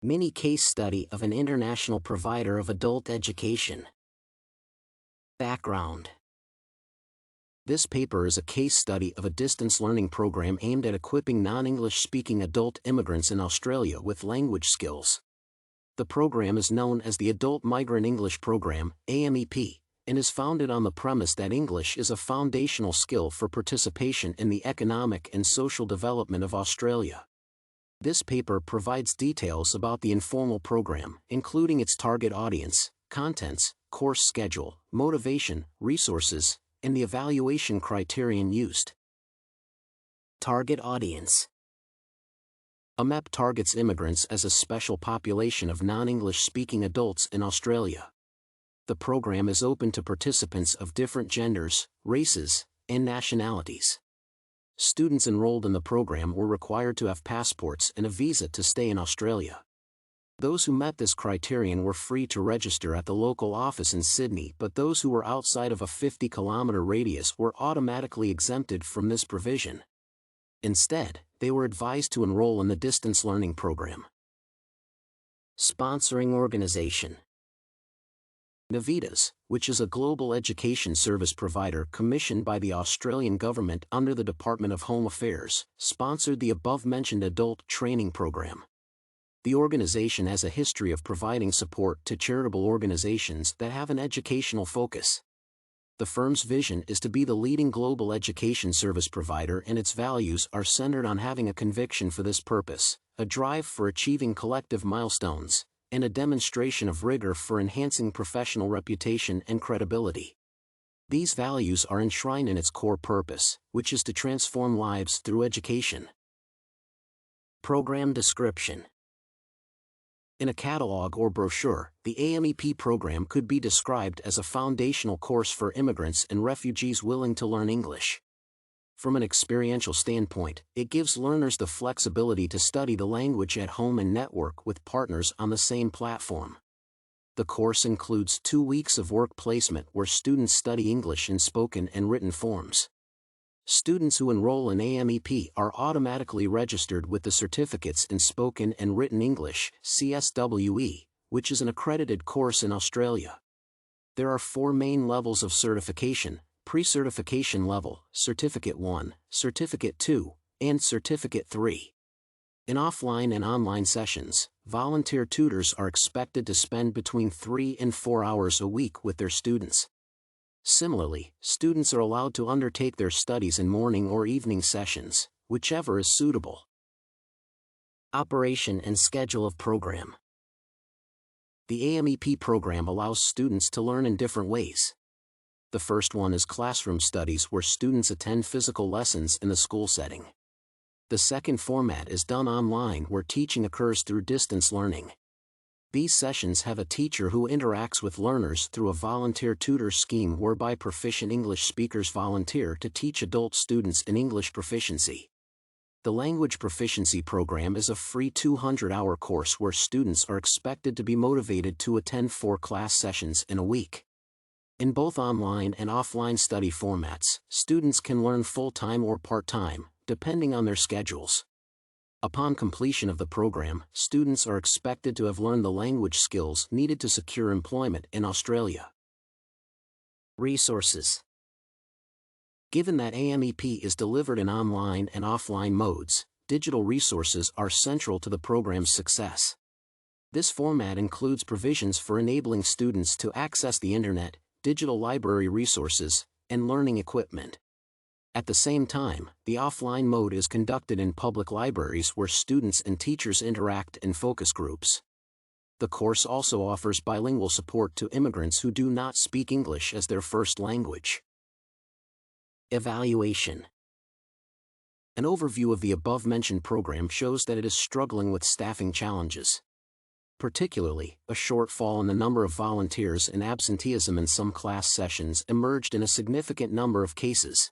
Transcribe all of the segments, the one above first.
Mini case study of an international provider of adult education. Background. This paper is a case study of a distance learning program aimed at equipping non-English speaking adult immigrants in Australia with language skills. The program is known as the Adult Migrant English Program, AMEP, and is founded on the premise that English is a foundational skill for participation in the economic and social development of Australia. This paper provides details about the informal program, including its target audience, contents, course schedule, motivation, resources, and the evaluation criterion used. Target audience. AMEP targets immigrants as a special population of non-English speaking adults in Australia. The program is open to participants of different genders, races, and nationalities. Students enrolled in the program were required to have passports and a visa to stay in Australia. Those who met this criterion were free to register at the local office in Sydney, but those who were outside of a 50-kilometre radius were automatically exempted from this provision. Instead, they were advised to enroll in the distance learning program. Sponsoring organization. Navitas, which is a global education service provider commissioned by the Australian government under the Department of Home Affairs, sponsored the above-mentioned adult training program. The organization has a history of providing support to charitable organizations that have an educational focus. The firm's vision is to be the leading global education service provider, and its values are centered on having a conviction for this purpose, a drive for achieving collective milestones, and a demonstration of rigor for enhancing professional reputation and credibility. These values are enshrined in its core purpose, which is to transform lives through education. Program description. In a catalog or brochure, the AMEP program could be described as a foundational course for immigrants and refugees willing to learn English. From an experiential standpoint, it gives learners the flexibility to study the language at home and network with partners on the same platform. The course includes 2 weeks of work placement where students study English in spoken and written forms. Students who enroll in AMEP are automatically registered with the Certificates in Spoken and Written English (CSWE), which is an accredited course in Australia. There are 4 main levels of certification: Pre-Certification Level, Certificate 1, Certificate 2, and Certificate 3. In offline and online sessions, volunteer tutors are expected to spend between 3 and 4 hours a week with their students. Similarly, students are allowed to undertake their studies in morning or evening sessions, whichever is suitable. Operation and schedule of program. The AMEP program allows students to learn in different ways. The first one is classroom studies, where students attend physical lessons in the school setting. The second format is done online, where teaching occurs through distance learning. These sessions have a teacher who interacts with learners through a volunteer tutor scheme whereby proficient English speakers volunteer to teach adult students in English proficiency. The Language Proficiency Program is a free 200-hour course where students are expected to be motivated to attend 4 class sessions in a week. In both online and offline study formats, students can learn full-time or part-time, depending on their schedules. Upon completion of the program, students are expected to have learned the language skills needed to secure employment in Australia. Resources. Given that AMEP is delivered in online and offline modes, digital resources are central to the program's success. This format includes provisions for enabling students to access the internet, digital library resources, and learning equipment. At the same time, the offline mode is conducted in public libraries where students and teachers interact in focus groups. The course also offers bilingual support to immigrants who do not speak English as their first language. Evaluation. An overview of the above-mentioned program shows that it is struggling with staffing challenges. Particularly, a shortfall in the number of volunteers and absenteeism in some class sessions emerged in a significant number of cases.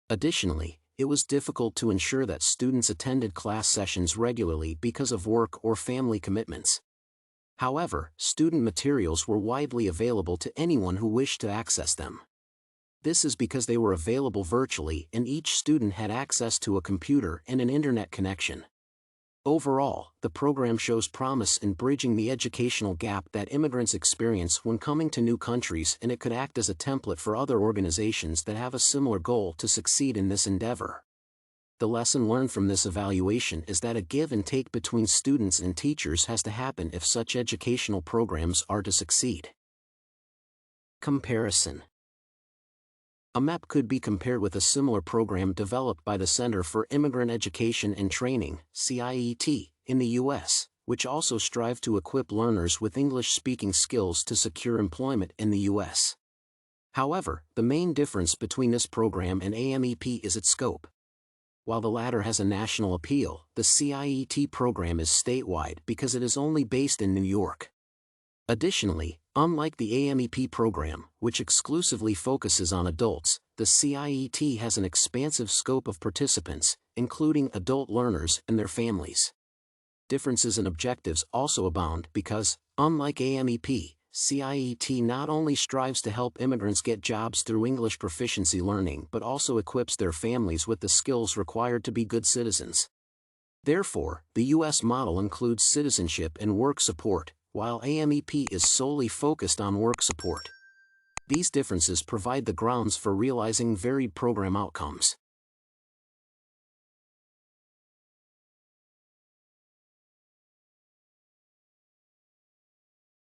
Additionally, it was difficult to ensure that students attended class sessions regularly because of work or family commitments. However, student materials were widely available to anyone who wished to access them. This is because they were available virtually and each student had access to a computer and an internet connection. Overall, the program shows promise in bridging the educational gap that immigrants experience when coming to new countries, and it could act as a template for other organizations that have a similar goal to succeed in this endeavor. The lesson learned from this evaluation is that a give and take between students and teachers has to happen if such educational programs are to succeed. Comparison. A MEP could be compared with a similar program developed by the Center for Immigrant Education and Training, CIET, in the U.S., which also strive to equip learners with English-speaking skills to secure employment in the U.S. However, the main difference between this program and AMEP is its scope. While the latter has a national appeal, the CIET program is statewide because it is only based in New York. Additionally, unlike the AMEP program, which exclusively focuses on adults, the CIET has an expansive scope of participants, including adult learners and their families. Differences in objectives also abound because, unlike AMEP, CIET not only strives to help immigrants get jobs through English proficiency learning but also equips their families with the skills required to be good citizens. Therefore, the U.S. model includes citizenship and work support, while AMEP is solely focused on work support. These differences provide the grounds for realizing varied program outcomes.